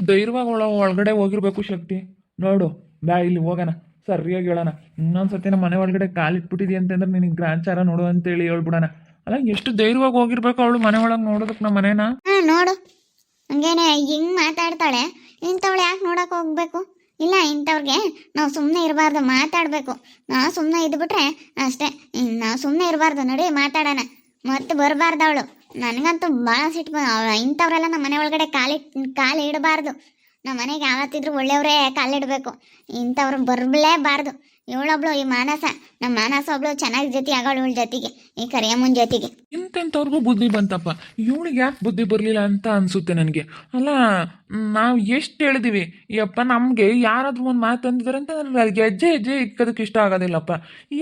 ಧೈರ್ಯವಾಗಿ ಒಳಗಡೆ ಹೋಗಿರ್ಬೇಕು ಶಕ್ತಿ. ನೋಡು, ಬಾ ಇಲ್ಲಿ ಹೋಗೋಣ, ಸರಿಯಾಗಿ ಹೇಳೋಣ. ಇನ್ನೊಂದ್ಸತಿ ನಮ್ಮ ಮನೆ ಒಳಗಡೆ ಕಾಲಿಟ್ಬಿಟ್ಟಿದ್ಯ ಅಂತಂದ್ರೆ ನಿನಗೆ ಗ್ರಾಚಾರ ನೋಡು ಅಂತೇಳಿ ಹೇಳ್ಬಿಡೋಣ. ಅಲ್ಲ, ಎಷ್ಟು ಧೈರ್ಯವಾಗಿ ಹೋಗಿರ್ಬೇಕು ಅವಳು ಮನೆ ಒಳಗೆ ನೋಡೋದಕ್ಕೆ ನಮ್ಮ ಮನೇನ. ನೋಡು, ಹಂಗೇನೆ ಹಿಂಗ್ ಮಾತಾಡ್ತಾಳೆ. ಇಂಥವಳು ಯಾಕೆ ನೋಡಕ್ ಹೋಗ್ಬೇಕು? ಇಲ್ಲ, ಇಂಥವ್ರಿಗೆ ನಾವು ಸುಮ್ಮನೆ ಇರಬಾರ್ದು, ಮಾತಾಡಬೇಕು. ನಾವು ಸುಮ್ಮನೆ ಇದ್ಬಿಟ್ರೆ ಅಷ್ಟೇ. ನಾವು ಸುಮ್ಮನೆ ಇರಬಾರ್ದು, ನೋಡಿ ಮಾತಾಡೋಣ. ಮತ್ತೆ ಬರಬಾರ್ದು ಅವಳು. ನನಗಂತೂ ಭಾಳ ಸಿಟ್ಟು. ಇಂಥವ್ರೆಲ್ಲ ನಮ್ಮ ಮನೆ ಒಳಗಡೆ ಕಾಲು ಇಡಬಾರ್ದು. ನಮ್ಮ ಮನೆಗೆ ಯಾವತ್ತಿದ್ರು ಒಳ್ಳೆಯವರೇ ಕಾಲಿಡಬೇಕು. ಇಂಥವ್ರು ಬರಲೇಬಾರ್ದು. ಇವಳೊಬ್ಳು, ಈ ಮಾನಸ, ನಮ್ಮ ಮಾನಸ ಒಬ್ಳು ಚೆನ್ನಾಗಿ ಜೊತೆ ಆಗೋಳು ಇವಳ ಜೊತೆಗೆ, ಈ ಕರಿಯಮ್ಮನ ಜೊತೆಗೆ. ಇಂಥವ್ರಿಗೂ ಬುದ್ಧಿ ಬಂತಪ್ಪ, ಇವಳಿಗೆ ಯಾಕೆ ಬುದ್ಧಿ ಬರಲಿಲ್ಲ ಅಂತ ಅನಿಸುತ್ತೆ ನನಗೆ. ಅಲ್ಲ, ನಾವು ಎಷ್ಟು ಹೇಳಿದೀವಿ ಯಪ್ಪ, ನಮಗೆ ಯಾರಾದ್ರೂ ಒಂದು ಮಾತು ಅಂದಿದ್ದಾರೆ ಅಂತ ನನಗೆ ಹೆಜ್ಜೆ ಹೆಜ್ಜೆ ಇಕ್ಕೋದಕ್ಕೆ ಇಷ್ಟ ಆಗೋದಿಲ್ಲಪ್ಪ.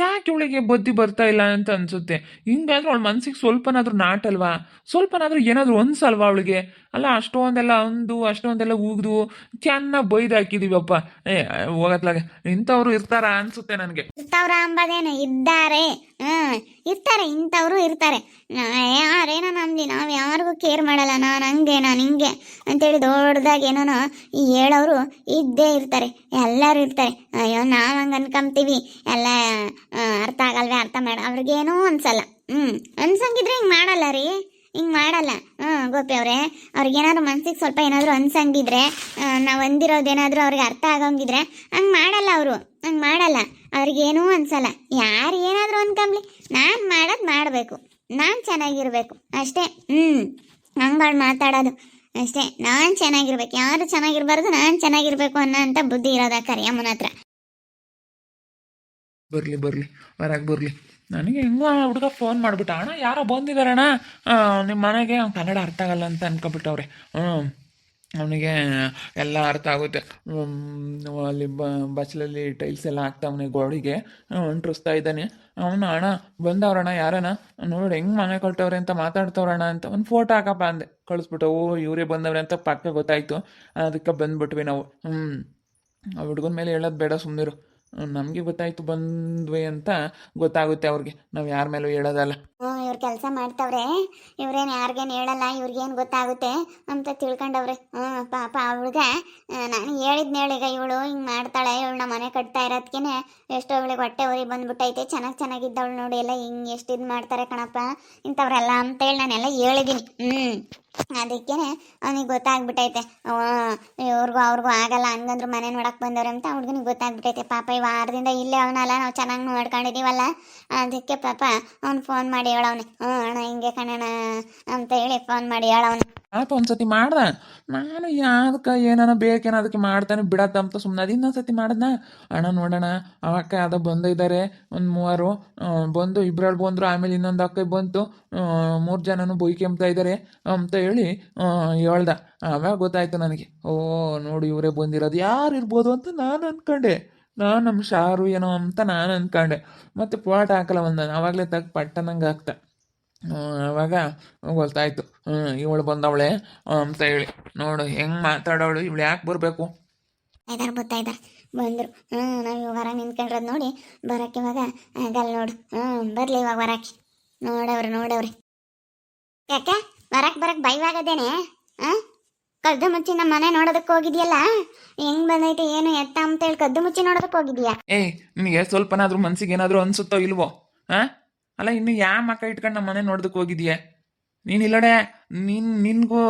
ಯಾಕೆ ಇವಳಿಗೆ ಬುದ್ಧಿ ಬರ್ತಾ ಇಲ್ಲ ಅಂತ ಅನಿಸುತ್ತೆ. ಹಿಂಗಾದ್ರೂ ಅವಳ ಮನಸ್ಸಿಗೆ ಸ್ವಲ್ಪನಾದ್ರೂ ನಾಟಲ್ವಾ, ಸ್ವಲ್ಪನಾದ್ರೂ ಏನಾದರೂ ಅನ್ಸಲ್ವಾ ಅವಳಿಗೆ? ಅಲ್ಲ, ಅಷ್ಟೊಂದೆಲ್ಲ ಉಗ್ದು ಚೆನ್ನಾಗಿ ಬೈದು ಹಾಕಿದೀವಪ್ಪ. ಹೋಗತ್ಲಾಗೆ ಇಂಥವ್ರು ಇರ್ತಾರ ಅನ್ಸುತ್ತೆ ನನಗೆ. ಇರ್ತಾವ್ರ ಅಂಬದೇನು, ಇದ್ದಾರೆ. ಇರ್ತಾರೆ, ಇಂಥವ್ರು ಇರ್ತಾರೆ. ಯಾರೇನೋ ನಮ್ದು, ನಾವು ಯಾರಿಗೂ ಕೇರ್ ಮಾಡಲ್ಲ. ನಾನು ಹಂಗೆ, ನಾನು ಹಿಂಗೆ ಅಂತೇಳಿ ದೊಡ್ಡದಾಗಿ ಏನೋ ಈ ಹೇಳೋರು ಇದ್ದೇ ಇರ್ತಾರೆ. ಎಲ್ಲರೂ ಇರ್ತಾರೆ. ಅಯ್ಯೋ, ನಾವು ಹಂಗೆ ಅನ್ಕೊಂತೀವಿ, ಎಲ್ಲ ಅರ್ಥ ಆಗಲ್ವೇ, ಅರ್ಥ ಮಾಡ ಅವ್ರಿಗೇನೂ ಅನ್ಸಲ್ಲ. ಅನ್ಸಂಗಿದ್ರೆ ಹಿಂಗೆ ಮಾಡಲ್ಲ ರೀ, ಹಿಂಗೆ ಮಾಡಲ್ಲ. ಗೋಪಿ ಅವರೇ, ಅವ್ರಿಗೇನಾದ್ರು ಮನ್ಸಿಗೆ ಸ್ವಲ್ಪ ಏನಾದರೂ ಅನ್ಸಂಗಿದ್ರೆ, ನಾವು ಅಂದಿರೋದೇನಾದರೂ ಅವ್ರಿಗೆ ಅರ್ಥ ಆಗಂಗಿದ್ರೆ ಹಂಗೆ ಮಾಡಲ್ಲ ಅವರು. ಹಂಗೆ ಮಾಡಲ್ಲ, ಅವ್ರಿಗೇನೂ ಅನ್ಸಲ್ಲ. ಯಾರು ಏನಾದರೂ ಅನ್ಕೊಂಬ್ಲಿ, ನಾನು ಮಾಡೋದು ಮಾಡಬೇಕು, ನಾನು ಚೆನ್ನಾಗಿರ್ಬೇಕು ಅಷ್ಟೇ. ಹಂಗಳು ಮಾತಾಡೋದು ಅಷ್ಟೇ. ನಾನು ಚೆನ್ನಾಗಿರ್ಬೇಕು, ಯಾರು ಚೆನ್ನಾಗಿರ್ಬಾರ್ದು, ನಾನು ಚೆನ್ನಾಗಿರ್ಬೇಕು ಅನ್ನೋ ಅಂತ ಬುದ್ಧಿ ಇರೋದ ಕರಿಯಮ್ಮನ ಹತ್ರ. ಬರಲಿ ಹೊರಗೆ ಬರಲಿ. ನನಗೆ ಹೆಂಗೋ ಹುಡುಗ ಫೋನ್ ಮಾಡಿಬಿಟ್ಟ, ಅಣ್ಣ ಯಾರೋ ಬಂದಿದ್ದಾರಣ್ಣ ನಿಮ್ಮ ಮನೆಗೆ. ಅವ್ನು ಕನ್ನಡ ಅರ್ಥ ಆಗಲ್ಲ ಅಂತ ಅನ್ಕೊಬಿಟ್ಟವ್ರೆ. ಅವನಿಗೆ ಎಲ್ಲ ಅರ್ಥ ಆಗುತ್ತೆ. ಅಲ್ಲಿ ಬಚ್ಚಲಲ್ಲಿ ಟೈಲ್ಸ್ ಎಲ್ಲ ಹಾಕ್ತಾವನೆ, ಗೋಡೆಗೆ ಅಂಟಿಸ್ತಾ ಇದ್ದಾನೆ. ಅವನು, ಅಣ್ಣ ಬಂದವ್ರಣ್ಣ, ಯಾರಣ್ಣ ನೋಡಿ ಹೆಂಗೆ ಮನೆ ಕೊಟ್ಟವ್ರೆ ಅಂತ ಮಾತಾಡ್ತವ್ರಣ್ಣ ಅಂತ ಒಂದು ಫೋಟೋ ಹಾಕಪ್ಪ ಅಂದೆ. ಕಳಿಸ್ಬಿಟ್ಟು, ಓ ಇವರೇ ಬಂದವ್ರೆ ಅಂತ ಪಕ್ಕ ಗೊತ್ತಾಯ್ತು. ಅದಕ್ಕೆ ಬಂದ್ಬಿಟ್ವಿ ನಾವು. ಆ ಹುಡುಗನ ಮೇಲೆ ಹೇಳೋದು ಬೇಡ, ಸುಮ್ಮನಿರು. ನಮಗೆ ಗೊತ್ತಾಯ್ತು ಬಂದ್ವಿ ಅಂತ ಗೊತ್ತಾಗುತ್ತೆ ಅವ್ರಿಗೆ, ನಾವು ಯಾರ ಮೇಲೂ ಹೇಳೋದಲ್ಲ. ಇವ್ರು ಕೆಲಸ ಮಾಡ್ತವ್ರೆ, ಇವ್ರೇನು ಯಾರಿಗೇನು ಹೇಳಲ್ಲ, ಇವ್ರಿಗೇನು ಗೊತ್ತಾಗುತ್ತೆ ಅಂತ ತಿಳ್ಕೊಂಡವ್ರೆ. ಪಾಪ ಅವಳಿಗ ನಾನು ಹೇಳಿದ್ನೇಳೀಗ, ಇವಳು ಹಿಂಗೆ ಮಾಡ್ತಾಳೆ, ಇವಳನ್ನ ಮನೆ ಕಟ್ತಾ ಇರೋದಕ್ಕೇನೆ ಎಷ್ಟೋ ಇವಳಿಗೆ ಹೊಟ್ಟೆ ಉರಿ ಬಂದ್ಬಿಟ್ಟೈತೆ. ಚೆನ್ನಾಗಿದ್ದವಳು ನೋಡಿ, ಎಲ್ಲ ಹಿಂಗೆ ಎಷ್ಟು ಇದು ಮಾಡ್ತಾರೆ ಕಣಪ್ಪ ಇಂಥವ್ರೆಲ್ಲ ಅಂತೇಳಿ ನಾನೆಲ್ಲ ಹೇಳಿದ್ದೀನಿ. ಅದಕ್ಕೇನೆ ಅವನಿಗೆ ಗೊತ್ತಾಗ್ಬಿಟ್ಟೈತೆ. ಇವ್ರಿಗೂ ಅವ್ರಿಗೂ ಆಗಲ್ಲ, ಹಂಗಂದ್ರು ಮನೆ ನೋಡಕ್ಕೆ ಬಂದವ್ರೆ ಅಂತ ಹುಡುಗನಿಗೆ ಗೊತ್ತಾಗ್ಬಿಟ್ಟೈತೆ. ಪಾಪ ಈ ವಾರದಿಂದ ಇಲ್ಲೇ ಅವನಲ್ಲ, ನಾವು ಚೆನ್ನಾಗಿ ನೋಡ್ಕೊಂಡಿದ್ದೀವಲ್ಲ, ಅದಕ್ಕೆ ಪಾಪ ಅವ್ನು ಫೋನ್ ಮಾಡಿ ಹೇಳವನೆ, ಅಣ್ಣ ಹಿಂಗೆ ಕಣಣ ಅಂತ ಹೇಳಿ ಫೋನ್ ಮಾಡಿ ಹೇಳವನೆ. ಆತ ಒಂದ್ಸತಿ ಮಾಡ್ದ, ನಾನು ಯಾವ್ದಕ್ಕೆ ಏನಾನ ಬೇಕೇನೋ ಅದಕ್ಕೆ ಮಾಡ್ತಾನೆ ಬಿಡತ್ತ ಅಂತ ಸುಮ್ಮನೆ. ಅದು ಇನ್ನೊಂದ್ಸತಿ ಮಾಡ್ದ, ಅಣ್ಣ ನೋಡೋಣ ಅವಕ್ಕ ಯಾವ್ದೋ ಬಂದಿದ್ದಾರೆ ಒಂದು 3 ಬಂದು, ಇಬ್ಬರಲ್ಲಿ ಬಂದರು, ಆಮೇಲೆ ಇನ್ನೊಂದು ಅಕ್ಕ ಬಂತು, 3 ಜನನು ಬೈಕೆಂಬ್ತಾ ಇದ್ದಾರೆ ಅಂತ ಹೇಳಿ ಹೇಳ್ದ. ಆವಾಗ ಗೊತ್ತಾಯ್ತು ನನಗೆ, ಓ ನೋಡಿ ಇವರೇ ಬಂದಿರೋದು, ಯಾರು ಇರ್ಬೋದು ಅಂತ ನಾನು ಅಂದ್ಕೊಂಡೆ. ನಮ್ಮ ಶಾರು ಏನೋ ಅಂತ ನಾನು ಅಂದ್ಕೊಂಡೆ. ಮತ್ತು ಫೋಟೋ ಹಾಕಲ್ಲ ಒಂದು, ಆವಾಗಲೇ ತಗ ಪಟ್ಟನಂಗೆ ಆಗ್ತಾ. ಆವಾಗ ಗೊತ್ತಾಯ್ತು, ಇವಳು ಬಂದವಳೆ ಅಂತ ಹೇಳಿ. ನೋಡು ಹೆಂಗೆ ಮಾತಾಡೋಳು, ಇವಳು ಯಾಕೆ ಬರಬೇಕು. ಗೊತ್ತಾಯ್ತಾರೆ ಬಂದರು. ನಾವು ಇವಾಗ ನಿಂತ್ಕೊಂಡ್ರದ್ದು ನೋಡಿ ಬರೋಕ್ಕೆ ಇವಾಗ ಆಗಲ್ಲ ನೋಡು. ಬರಲಿ ಇವಾಗ ಬರೋಕ್ಕೆ. ನೋಡವ್ರೆ ಯಾಕೆ ಬರಕ್ಕೆ ಭಯವಾಗದೇನೆ? ಕದ್ದು ಮುಚ್ಚಿ ನಮ್ಮ ಮನೆ ನೋಡೋದಕ್ಕೆ ಹೋಗಿದ್ಯಲ್ಲ, ಹೆಂಗ್ ಬಂದೈತೆ ಏನು ಎತ್ತ ಅಂತ ಹೇಳಿ ಕದ್ದು ಮುಚ್ಚಿ ನೋಡೋದಕ್ಕೆ ಹೋಗಿದ್ಯಾ? ನಿನಗೆ ಸ್ವಲ್ಪನಾದ್ರೂ ಮನ್ಸಿಗೆ ಏನಾದರೂ ಅನ್ಸುತ್ತೋ ಇಲ್ವೋ? ಅಲ್ಲ, ಇನ್ನು ಯಾವ ಮಕ್ಕ ಇಟ್ಕೊಂಡು ನಮ್ಮ ಮನೆ ನೋಡೋದಕ್ಕೆ ಹೋಗಿದ್ಯಾ ನೀನು? ಇಲ್ಲಡೆ ನಿನಗೂ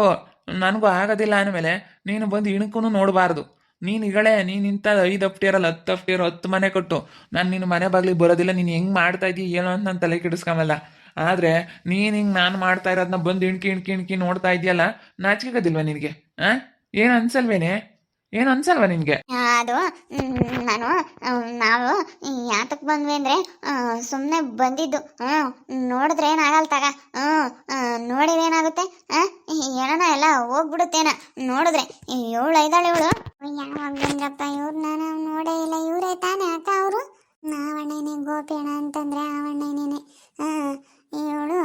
ನನಗೂ ಆಗೋದಿಲ್ಲ ಅಂದಮೇಲೆ ನೀನು ಬಂದು ಇಣಕ್ಕೂ ನೋಡಬಾರ್ದು. ನೀನು ನೀನು ಇಂಥ 5 ಅಫ್ಟಿಯರಲ್ಲಿ 10 ಅಫ್ಟಿಯರ್ 10 ಮನೆ ಕೊಟ್ಟು ನಾನು ನಿನ್ನ ಮನೆ ಬಾಗಿಲಿಗೆ ಬರೋದಿಲ್ಲ. ನೀನು ಹೆಂಗೆ ಮಾಡ್ತಾ ಇದೀಯ ಏನೋ ಅಂತ ನಾನು ತಲೆ ಕೆಡಿಸ್ಕೊಂಬಲ್ಲ. ಆದರೆ ನೀನು ಹಿಂಗೆ ನಾನು ಮಾಡ್ತಾ ಇರೋದನ್ನ ಬಂದು ಇಣ್ಕಿ ನೋಡ್ತಾ ಇದೆಯಲ್ಲ, ನಾಚಿಕೆಗೋದಿಲ್ವ ನಿನಗೆ? ಏನು ಅನ್ಸಲ್ವಾ ನಿನಗೆ? ಅದು ನಾವು ಯಾತಕ್ಕೆ ಬಂದ್ವಿ ಅಂದರೆ ಸುಮ್ಮನೆ ಬಂದಿದ್ದು. ನೋಡಿದ್ರೆ ಏನಾಗಲ್ಲ ತಗ. ನೋಡಿದ್ರೆ ಏನಾಗುತ್ತೆ? ಏನೋ ಎಲ್ಲ ಹೋಗ್ಬಿಡುತ್ತೇನ ನೋಡಿದ್ರೆ. ಇವಳು ಐದಾಳು, ಇವಳು ಯಾವಾಗ ಬಂದ್ರಪ್ಪ ಇವ್ರು? ನಾನು ನೋಡೇ ಇಲ್ಲ. ಇವರೇ ತಾನೇ ಅಕ್ಕ ಅವರು? ನಾವಣ್ಣನೇ ಗೋಪಿಯಣ್ಣ ಅಂತಂದ್ರೆ ಅವಣ್ಣನೇನೆ. ಇವಳು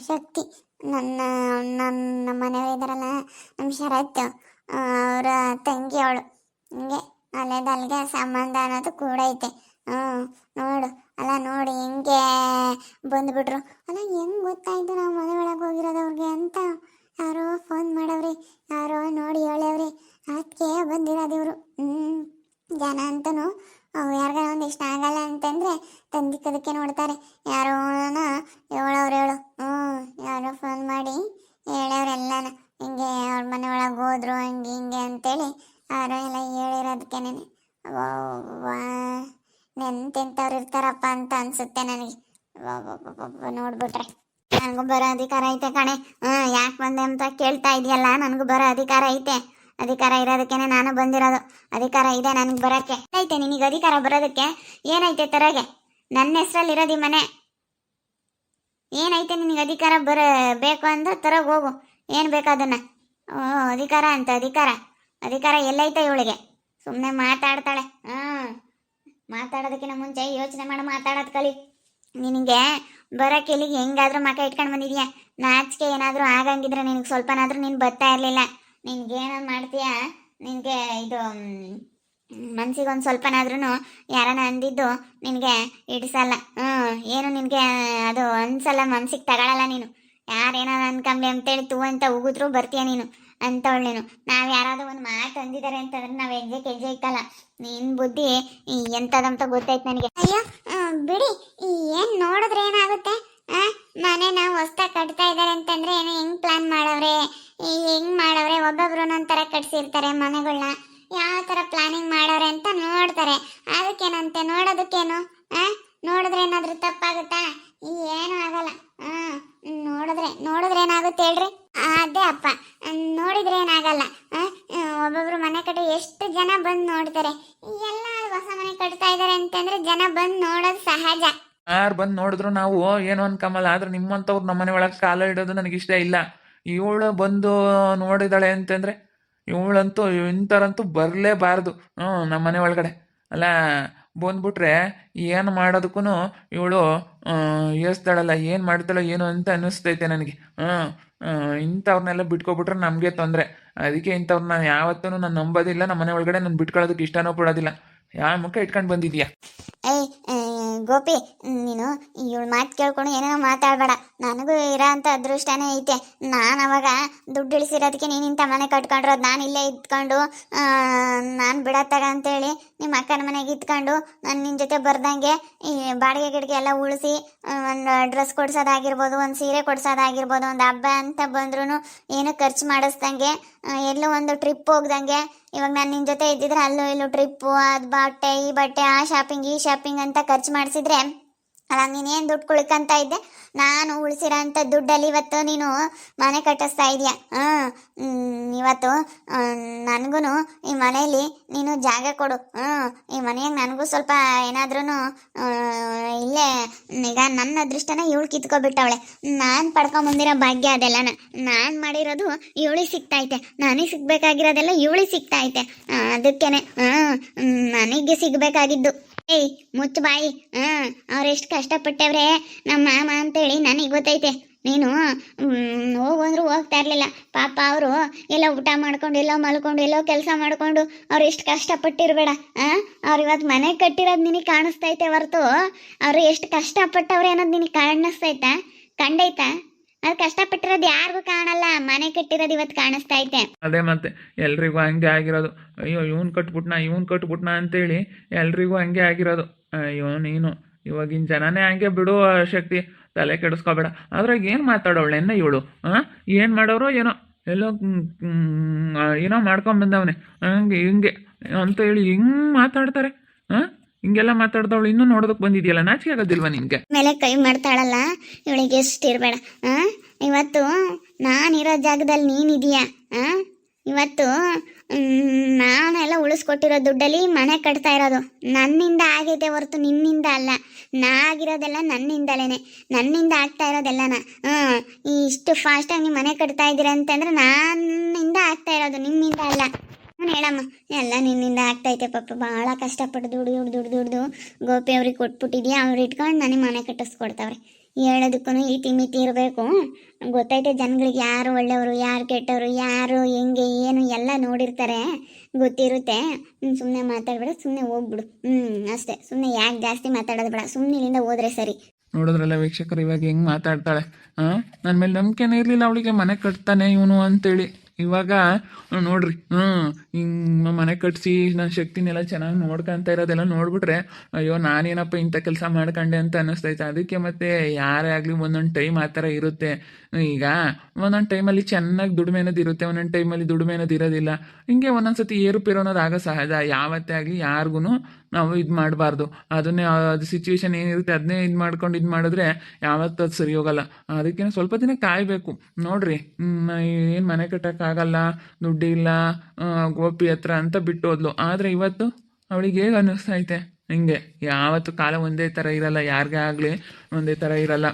ಶಕ್ತಿ, ನನ್ನ ಮನೆಯವರು ಇದ್ದಾರಲ್ಲ, ನಮ್ಮ ಶರತ್ ಅವರ ತಂಗಿ ಅವಳು. ಹಿಂಗೆ ಅಲ್ಲಿಗೆ ಸಂಬಂಧ ಅನ್ನೋದು ಕೂಡ ಐತೆ. ನೋಡು, ಅಲ್ಲ ನೋಡಿ ಹಿಂಗೆ ಬಂದ್ಬಿಟ್ರು. ಅಲ್ಲ ಹೆಂಗೆ ಗೊತ್ತಾಯ್ತು ನಾವು ಮನೆ ಒಳಗೆ ಹೋಗಿರೋದು ಅವ್ರಿಗೆ ಅಂತ? ಯಾರೋ ಫೋನ್ ಮಾಡವ್ರಿ, ಯಾರೋ ನೋಡಿ ಹೇಳವ್ರಿ, ಅದಕ್ಕೆ ಬಂದಿರೋದು ಇವರು. ಜನ ಅಂತನೂ ಯಾರಿಗಾರ ಒಂದು ಇಷ್ಟ ಆಗಲ್ಲ ಅಂತಂದ್ರೆ ತಂದಿಕ್ಕದಕ್ಕೆ ನೋಡ್ತಾರೆ. ಯಾರೋ ಹೇಳವ್ರು ಹೇಳು, ಯಾರೋ ಫೋನ್ ಮಾಡಿ ಹೇಳವ್ರೆಲ್ಲನ ಹಿಂಗೆ ಅವ್ರ ಮನೆ ಒಳಗೆ ಹೋದ್ರು ಹಂಗೆ ಹಿಂಗೆ ಅಂತೇಳಿ ಯಾರೋ ಎಲ್ಲ ಹೇಳಿರೋದಕ್ಕೇನೆ. ನೆಂತೆಂಥವ್ರು ಇರ್ತಾರಪ್ಪ ಅಂತ ಅನ್ಸುತ್ತೆ ನನಗೆ. ನೋಡ್ಬಿಟ್ರೆ ನನಗೂ ಬರೋ ಅಧಿಕಾರ ಐತೆ ಕಣೆ. ಯಾಕೆ ಬಂದೆ ಅಂತ ಕೇಳ್ತಾ ಇದೆಯಲ್ಲ, ನನಗೂ ಬರೋ ಅಧಿಕಾರ ಐತೆ. ಅಧಿಕಾರ ಇರೋದಕ್ಕೇನೆ ನಾನು ಬಂದಿರೋದು. ಅಧಿಕಾರ ಇದೆ ನನಗೆ ಬರೋಕ್ಕೆ. ಐತೆ ನಿನಗೆ ಅಧಿಕಾರ ಬರೋದಕ್ಕೆ? ಏನೈತೆ ತರಗೆ? ನನ್ನ ಹೆಸ್ರಲ್ಲಿ ಇರೋದು ಈ ಮನೆ. ಏನೈತೆ ನಿನಗೆ ಅಧಿಕಾರ ಬೇಕು ಅಂತ ತರಗೆ ಹೋಗು, ಏನು ಬೇಕಾದನ್ನ. ಅಧಿಕಾರ ಅಂತ ಅಧಿಕಾರ ಎಲ್ಲೈತೆ ಇವಳಿಗೆ? ಸುಮ್ಮನೆ ಮಾತಾಡ್ತಾಳೆ. ಮಾತಾಡೋದಕ್ಕಿಂತ ಮುಂಚೆ ಯೋಚನೆ ಮಾಡಿ ಮಾತಾಡೋದು ಕಲಿ. ನಿನಗೆ ಬರೋಕ್ಕೆ ಇಲ್ಲಿಗೆ ಹೆಂಗಾದ್ರೂ ಮಕ ಇಟ್ಕೊಂಡು ಬಂದಿದ್ಯಾ? ನಾಚಿಕೆ ಏನಾದರೂ ಆಗಂಗಿದ್ರೆ ನಿನಗೆ ಸ್ವಲ್ಪನಾದ್ರೂ ನೀನು ಬರ್ತಾ ಇರಲಿಲ್ಲ. ನಿನ್ಗೇನಾದ್ರು ಮಾಡ್ತೀಯ, ನಿನಗೆ ಇದು ಮನ್ಸಿಗೆ ಒಂದು ಸ್ವಲ್ಪನಾದ್ರೂ ಯಾರನ್ನ ಅಂದಿದ್ದು ನಿನಗೆ ಇಡಿಸಲ್ಲ. ಏನು ನಿನಗೆ ಅದು ಅನ್ಸಲ್ಲ, ಮನ್ಸಿಗೆ ತಗೊಳಲ್ಲ ನೀನು. ಯಾರೇನಾದ್ರು ಅನ್ಕಂಬಿ ಅಂತೇಳಿ ತೂ ಅಂತ ಉಗಿದ್ರು ಬರ್ತೀಯ ನೀನು ಅಂತವಳು ನೀನು. ನಾವು ಯಾರಾದರೂ ಒಂದು ಮಾತು ಅಂದಿದ್ದಾರೆ ಅಂತಂದ್ರೆ ನಾವು ಹೆಜ್ಜೆ ಇಕ್ಕಲ್ಲ. ನಿನ್ನ ಬುದ್ಧಿ ಎಂಥದಂತ ಗೊತ್ತಾಯ್ತು ನನಗೆ. ಅಯ್ಯೋ ಬಿಡಿ, ಏನು ನೋಡಿದ್ರೆ ಏನಾಗುತ್ತೆ? ಮನೆನ ಹೊಸ್ದಾಗಿ ಕಟ್ತಾ ಇದ್ದಾರೆ ಅಂತಂದ್ರೆ ಏನು ಹೆಂಗ್ ಪ್ಲಾನ್ ಮಾಡವ್ರೆ, ಹೆಂಗ್ ಮಾಡವ್ರೆ? ಒಬ್ಬೊಬ್ರು ಒಂಥರ ಕಟ್ಸಿರ್ತಾರೆ ಮನೆಗಳನ್ನ. ಯಾವ ಥರ ಪ್ಲಾನಿಂಗ್ ಮಾಡವ್ರೆ ಅಂತ ನೋಡ್ತಾರೆ. ಅದಕ್ಕೇನಂತೆ ನೋಡೋದಕ್ಕೇನು? ನೋಡಿದ್ರೆ ಏನಾದರೂ ತಪ್ಪಾಗುತ್ತಾ? ಏನೂ ಆಗಲ್ಲ. ನೋಡಿದ್ರೆ ಏನಾಗುತ್ತೆ ಹೇಳ್ರಿ? ಅದೇ ಅಪ್ಪ, ನೋಡಿದ್ರೆ ಏನಾಗಲ್ಲ. ಒಬ್ಬೊಬ್ರು ಮನೆ ಕಟ್ಟಿ ಎಷ್ಟು ಜನ ಬಂದು ನೋಡ್ತಾರೆ. ಎಲ್ಲ ಹೊಸ ಮನೆ ಕಟ್ತಾ ಇದ್ದಾರೆ ಅಂತಂದ್ರೆ ಜನ ಬಂದು ನೋಡೋದು ಸಹಜ. ಯಾರು ಬಂದು ನೋಡಿದ್ರು ನಾವು ಏನು ಅನ್ಕಮ್ಮಲ್ಲ. ಆದ್ರೆ ನಿಮ್ಮಂಥವ್ರು ನಮ್ಮ ಮನೆ ಒಳಗೆ ಕಾಲ ಇಡೋದು ನನಗಿಷ್ಟ ಇಲ್ಲ. ಇವಳು ಬಂದು ನೋಡಿದಾಳೆ ಅಂತಂದರೆ ಇವಳಂತೂ ಇಂಥರಂತೂ ಬರಲೇಬಾರ್ದು ನಮ್ಮ ಮನೆ ಒಳಗಡೆ. ಅಲ್ಲ, ಬಂದ್ಬಿಟ್ರೆ ಏನು ಮಾಡೋದಕ್ಕೂ ಇವಳು ಏಸ್ತಾಳಲ್ಲ, ಏನು ಮಾಡ್ತಾಳೋ ಏನು ಅಂತ ಅನ್ನಿಸ್ತೈತೆ ನನಗೆ. ಇಂಥವ್ರನ್ನೆಲ್ಲ ಬಿಟ್ಕೊಬಿಟ್ರೆ ನಮಗೆ ತೊಂದರೆ. ಅದಕ್ಕೆ ಇಂಥವ್ರನ್ನ ಯಾವತ್ತೂ ನಾನು ನಂಬೋದಿಲ್ಲ. ನಮ್ಮ ಮನೆ ಒಳಗಡೆ ನಾನು ಬಿಟ್ಕೊಳ್ಳೋದಕ್ಕೆ ಇಷ್ಟನೂ ಪಡೋದಿಲ್ಲ. ಯಾವ ಮುಖ ಇಟ್ಕೊಂಡು ಬಂದಿದ್ಯಾ? ಗೋಪಿ, ನೀನು ಇವಳು ಮಾತು ಕೇಳ್ಕೊಂಡು ಏನೇನೋ ಮಾತಾಡಬೇಡ. ನನಗೂ ಇರೋ ಅಂಥ ಅದೃಷ್ಟನೇ ಐತೆ. ನಾನು ಅವಾಗ ದುಡ್ಡು ಇಳಿಸಿರೋದಕ್ಕೆ ನೀನು ಇಂಥ ಮನೆ ಕಟ್ಕೊಂಡಿರೋದು. ನಾನು ಇಲ್ಲೇ ಇದ್ಕೊಂಡು ನಾನು ಬಿಡತ್ತಾಗ ಅಂತೇಳಿ ನಿಮ್ಮ ಅಕ್ಕನ ಮನೆಗೆ ಇದ್ಕೊಂಡು ನಾನು ನಿನ್ನ ಜೊತೆ ಬರ್ದಂಗೆ ಈ ಬಾಡಿಗೆ ಗಿಡಿಗೆ ಎಲ್ಲ ಉಳಿಸಿ ಒಂದು ಡ್ರೆಸ್ ಕೊಡ್ಸೋದಾಗಿರ್ಬೋದು, ಒಂದು ಸೀರೆ ಕೊಡ್ಸೋದಾಗಿರ್ಬೋದು, ಒಂದು ಹಬ್ಬ ಅಂತ ಬಂದ್ರೂ ಏನು ಖರ್ಚು ಮಾಡಿಸ್ದಂಗೆ, ಎಲ್ಲೋ ಒಂದು ಟ್ರಿಪ್ ಹೋಗ್ದಂಗೆ. ಇವಾಗ ನಾನು ನಿನ್ನ ಜೊತೆ ಇದ್ದಿದ್ರೆ ಅಲ್ಲೂ ಇಲ್ಲೂ ಟ್ರಿಪ್ಪು, ಅದು ಬಟ್ಟೆ ಈ ಬಟ್ಟೆ, ಆ ಶಾಪಿಂಗ್ ಈ ಶಾಪಿಂಗ್ ಅಂತ ಖರ್ಚು ಮಾಡಿಸಿದ್ರೆ ಅಲ್ಲ ನೀನೇನು ದುಡ್ಡು ಕುಳ್ಕಂತ ಇದ್ದೆ. ನಾನು ಉಳಿಸಿರೋ ಅಂಥ ದುಡ್ಡಲ್ಲಿ ಇವತ್ತು ನೀನು ಮನೆ ಕಟ್ಟಿಸ್ತಾ ಇದೆಯಾ. ಇವತ್ತು ನನಗೂ ಈ ಮನೆಯಲ್ಲಿ ನೀನು ಜಾಗ ಕೊಡು. ಈ ಮನೆಯಾಗ ನನಗೂ ಸ್ವಲ್ಪ ಏನಾದ್ರೂ ಇಲ್ಲೇ ಈಗ ನನ್ನ ಅದೃಷ್ಟನ ಇವಳು ಕಿತ್ಕೊಬಿಟ್ಟವಳೆ. ನಾನು ಪಡ್ಕೊಂಬಂದಿರೋ ಭಾಗ್ಯ ಅದೆಲ್ಲನ ನಾನು ಮಾಡಿರೋದು ಇವಳಿಗೆ ಸಿಗ್ತೈತೆ. ನನಗೆ ಸಿಗ್ಬೇಕಾಗಿರೋದೆಲ್ಲ ಇವಳಿಗೆ ಸಿಗ್ತೈತೆ. ಅದಕ್ಕೇನೆ ನನಗೆ ಸಿಗಬೇಕಾಗಿದ್ದು. ಮುಚ್ಚು ಬಾಯಿ. ಅವ್ರೆಷ್ಟು ಕಷ್ಟಪಟ್ಟವ್ರೆ ನಮ್ಮ ಮಾಮ ಅಂತೇಳಿ ನನಗೆ ಗೊತ್ತೈತೆ. ನೀನು ಹೋಗಂದ್ರು ಹೋಗ್ತಾ ಇರಲಿಲ್ಲ. ಪಾಪ ಅವರು ಎಲ್ಲ ಊಟ ಮಾಡ್ಕೊಂಡು, ಎಲ್ಲೋ ಮಲ್ಕೊಂಡು, ಎಲ್ಲೋ ಕೆಲಸ ಮಾಡಿಕೊಂಡು ಅವ್ರು ಎಷ್ಟು ಕಷ್ಟಪಟ್ಟಿರ್ಬೇಡ. ಅವ್ರು ಇವತ್ತು ಮನೆ ಕಟ್ಟಿರೋದು ನಿನಗೆ ಕಾಣಿಸ್ತೈತೆ ಹೊರತು ಅವರು ಎಷ್ಟು ಕಷ್ಟಪಟ್ಟವ್ರೆ ಅನ್ನೋದು ನಿನಗೆ ಕಾಣಿಸ್ತೈತಾ? ಕಂಡೈತಾ? ಅದು ಕಷ್ಟಪಟ್ಟಿರೋದು ಯಾರಿಗೂ ಕಾಣಲ್ಲ, ಮನೆ ಕಟ್ಟಿರೋದು ಇವತ್ತು ಕಾಣಿಸ್ತಾ ಐತೆ. ಅದೇ ಮತ್ತೆ ಎಲ್ರಿಗೂ ಹಂಗೆ ಆಗಿರೋದು. ಅಯ್ಯೋ ಇವನು ಕಟ್ಬಿಟ್ನಾ ಅಂತೇಳಿ ಎಲ್ರಿಗೂ ಹಂಗೆ ಆಗಿರೋದು. ಅಯ್ಯೋ ನೀನು ಇವಾಗಿನ ಜನನೇ ಹಂಗೆ ಬಿಡು. ಶಕ್ತಿ ತಲೆ ಕೆಡಿಸ್ಕೋಬೇಡ. ಅದ್ರಾಗ ಏನು ಮಾತಾಡೋಳು ಎನ್ನ ಇವಳು? ಏನು ಮಾಡೋರು ಏನೋ ಎಲ್ಲೋ ಏನೋ ಮಾಡ್ಕೊಂಬಂದವನೆ ಹಿಂಗೆ ಅಂತ ಹೇಳಿ ಹಿಂಗೆ ಮಾತಾಡ್ತಾರೆ. ಹಿಂಗೆಲ್ಲ ಮಾತಾಡ್ದವಳು ಇನ್ನೂ ನೋಡೋದಕ್ಕೆ ಬಂದಿದೆಯಲ್ಲ, ನಾಚಿಕೆ ಆಗೋದಿಲ್ವಾ ನಿನಗೆ? ಮೇಲೆ ಕೈ ಮಾಡ್ತಾಳಲ್ಲ ಇವಳಿಗೆ ಎಷ್ಟು ಇರಬೇಡ. ಇವತ್ತು ನಾನಿರೋ ಜಾಗದಲ್ಲಿ ನೀನಿದೀಯಾ. ಇವತ್ತು ನಾನೆಲ್ಲ ಉಳಿಸ್ಕೊಟ್ಟಿರೋ ದುಡ್ಡಲ್ಲಿ ಮನೆ ಕಟ್ತಾ ಇರೋದು ನನ್ನಿಂದ ಆಗೈತೆ ಹೊರತು ನಿನ್ನಿಂದ ಅಲ್ಲ. ನಾ ಆಗಿರೋದೆಲ್ಲ ನನ್ನಿಂದ ಆಗ್ತಾ ಇರೋದೆಲ್ಲನ. ಇಷ್ಟು ಫಾಸ್ಟಾಗಿ ನೀವು ಮನೆ ಕಟ್ತಾ ಇದ್ದೀರ ಅಂತಂದ್ರೆ ನನ್ನಿಂದ ಆಗ್ತಾ ಇರೋದು, ನಿಮ್ಮಿಂದ ಅಲ್ಲ. ನಾನು ಹೇಳಮ್ಮ, ಎಲ್ಲ ನಿನ್ನಿಂದ ಆಗ್ತೈತೆ ಪಾಪ. ಭಾಳ ಕಷ್ಟಪಟ್ಟು ದುಡ್ದು ಗೋಪಿ ಅವ್ರಿಗೆ ಕೊಟ್ಬಿಟ್ಟಿದ್ಯಾ. ಅವ್ರು ಇಟ್ಕೊಂಡು ನನಗೆ ಮನೆ ಕಟ್ಟಿಸ್ಕೊಡ್ತಾವ್ರೆ. ಹೇಳೋದಕ್ಕೂ ಇತಿ ಮಿತಿ ಇರಬೇಕು. ಗೊತ್ತೈತೆ ಜನಗಳಿಗೆ ಯಾರು ಒಳ್ಳೆಯವರು, ಯಾರು ಕೆಟ್ಟವರು, ಯಾರು ಹೆಂಗೆ ಏನು ಎಲ್ಲ ನೋಡಿರ್ತಾರೆ, ಗೊತ್ತಿರುತ್ತೆ. ಸುಮ್ಮನೆ ಮಾತಾಡ್ಬೇಡ, ಸುಮ್ಮನೆ ಹೋಗ್ಬಿಡು. ಅಷ್ಟೇ. ಸುಮ್ಮನೆ ಯಾಕೆ ಜಾಸ್ತಿ ಮಾತಾಡೋದು ಬೇಡ. ಸುಮ್ಮನೆ ಇಲ್ಲಿಂದ ಹೋದ್ರೆ ಸರಿ. ನೋಡಿದ್ರಲ್ಲ ವೀಕ್ಷಕರು ಇವಾಗ ಹೆಂಗೆ ಮಾತಾಡ್ತಾಳೆ. ನನ್ನ ಮೇಲೆ ನಂಬಿಕೆನೇ ಇರಲಿಲ್ಲ ಅವಳಿಗೆ, ಮನೆ ಕಟ್ತಾನೆ ಇವನು ಅಂತೇಳಿ. ಇವಾಗ ನೋಡ್ರಿ ಹಿಂಗೆ ಮನೆ ಕಟ್ಸಿ ನನ್ನ ಶಕ್ತಿನೆಲ್ಲ ಚೆನ್ನಾಗಿ ನೋಡ್ಕೊಂತ ಇರೋದೆಲ್ಲ ನೋಡ್ಬಿಟ್ರೆ ಅಯ್ಯೋ ನಾನೇನಪ್ಪ ಇಂಥ ಕೆಲಸ ಮಾಡ್ಕೊಂಡೆ ಅಂತ ಅನ್ನಿಸ್ತೈತೆ. ಅದಕ್ಕೆ ಮತ್ತೆ ಯಾರೇ ಆಗಲಿ ಒಂದೊಂದು ಟೈಮ್ ಆ ಥರ ಇರುತ್ತೆ. ಈಗ ಒಂದೊಂದು ಟೈಮಲ್ಲಿ ಚೆನ್ನಾಗಿ ದುಡಿಮೆ ಅನ್ನೋದು ಇರುತ್ತೆ, ಒಂದೊಂದು ಟೈಮಲ್ಲಿ ದುಡಿಮೆ ಅನ್ನೋದು ಇರೋದಿಲ್ಲ. ಹಿಂಗೆ ಒಂದೊಂದು ಸತಿ ಏರುಪೇರು ಅನ್ನೋದು ಆಗೋ ಸಹಜ. ಯಾವತ್ತೇ ಆಗಲಿ ಯಾರಿಗೂ ನಾವು ಇದು ಮಾಡಬಾರ್ದು. ಅದನ್ನೇ ಅದು ಸಿಚುವೇಶನ್ ಏನಿರುತ್ತೆ ಅದನ್ನೇ ಇದು ಮಾಡ್ಕೊಂಡು ಇದು ಮಾಡಿದ್ರೆ ಯಾವತ್ತೂ ಅದು ಸರಿ ಹೋಗಲ್ಲ. ಅದಕ್ಕೆ ಸ್ವಲ್ಪ ದಿನ ಕಾಯಬೇಕು. ನೋಡ್ರಿ ಏನು ಮನೆ ಕಟ್ಟೋಕ್ಕಾಗಲ್ಲ, ದುಡ್ಡಿಲ್ಲ, ಗೋಪಿ ಹತ್ರ ಅಂತ ಬಿಟ್ಟು ಹೋದ್ಲು. ಆದರೆ ಇವತ್ತು ಅವಳಿಗೆ ಹೇಗೆ ಅನ್ನಿಸ್ತೈತೆ, ಹಿಂಗೆ ಯಾವತ್ತು ಕಾಲ ಒಂದೇ ಥರ ಇರಲ್ಲ, ಯಾರಿಗೇ ಆಗಲಿ ಒಂದೇ ಥರ ಇರಲ್ಲ.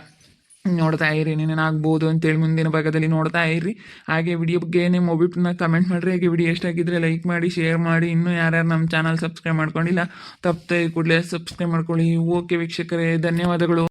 ನೋಡ್ತಾ ಇರಿ ನೀನೇನಾಗ್ಬೋದು ಅಂತೇಳಿ ಮುಂದಿನ ಭಾಗದಲ್ಲಿ ನೋಡ್ತಾ ಇರಿ. ಹಾಗೆ ವಿಡಿಯೋ ಬಗ್ಗೆ ನಿಮ್ಮ ಒಬಿಟನ್ನ ಕಮೆಂಟ್ ಮಾಡಿರಿ. ಹಾಗೆ ವಿಡಿಯೋ ಎಷ್ಟಾಗಿದ್ದರೆ ಲೈಕ್ ಮಾಡಿ, ಶೇರ್ ಮಾಡಿ. ಇನ್ನೂ ಯಾರ್ಯಾರು ನಮ್ಮ ಚಾನಲ್ ಸಬ್ಸ್ಕ್ರೈಬ್ ಮಾಡ್ಕೊಂಡಿಲ್ಲ ತಪ್ಪದೆ ಕೂಡಲೇ ಸಬ್ಸ್ಕ್ರೈಬ್ ಮಾಡ್ಕೊಳ್ಳಿ. ಓಕೆ ವೀಕ್ಷಕರೇ, ಧನ್ಯವಾದಗಳು.